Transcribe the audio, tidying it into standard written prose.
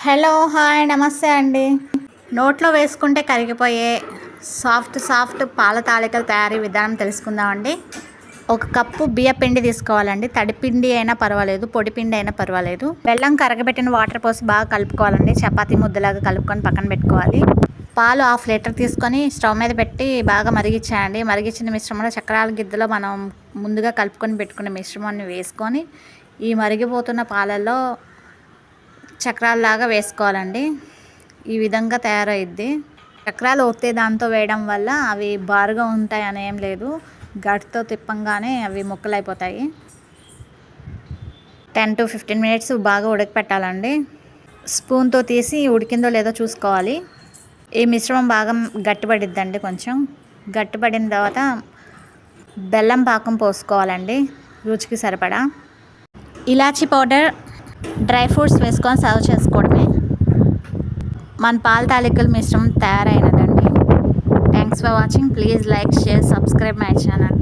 Hello hi నమస్తే అండి. నోట్లో వేసుకుంటే కరిగిపోయే సాఫ్ట్ పాల తాలికల తయారీ విధానం తెలుసుకుందామండి. ఒక కప్పు బియ్య పిండి తీసుకోవాలండి. తడిపిండి అయినా పర్వాలేదు, పొడి పిండి అయినా పర్వాలేదు. బెల్లం కరగబెట్టిన వాటర్ పోసి బాగా కలుపుకోవాలండి. చపాతీ ముద్దలాగా కలుపుకొని పక్కన పెట్టుకోవాలి. పాలు 1/2 లీటర్ తీసుకొని స్టవ్ మీద పెట్టి బాగా మరిగించాయండి. మరిగించిన మిశ్రమంలో చక్రాల గిద్దలో మనం ముందుగా కలుపుకొని పెట్టుకున్న మిశ్రమాన్ని వేసుకొని ఈ మరిగిపోతున్న పాలల్లో చక్రాల్లాగా వేసుకోవాలండి. ఈ విధంగా తయారైద్ది. చక్రాలు ఒత్తే దాంతో వేయడం వల్ల అవి బారుగా ఉంటాయి అని ఏం లేదు. గట్తో తిప్పంగానే అవి ముక్కలైపోతాయి. 10 to 15 మినిట్స్ బాగా ఉడకపెట్టాలండి. స్పూన్తో తీసి ఉడికిందో లేదో చూసుకోవాలి. ఈ మిశ్రమం బాగా గట్టిపడిద్దండి. కొంచెం గట్టిపడిన తర్వాత బెల్లం పాకం పోసుకోవాలండి రుచికి సరిపడా. ఇలాచీ పౌడర్, డ్రై ఫ్రూట్స్ వేసుకొని సర్వ్ చేసుకోవడమే. మన పాల తాలికల మిశ్రమం తయారైనదండి. Thanks for watching. Please like, share, subscribe my channel.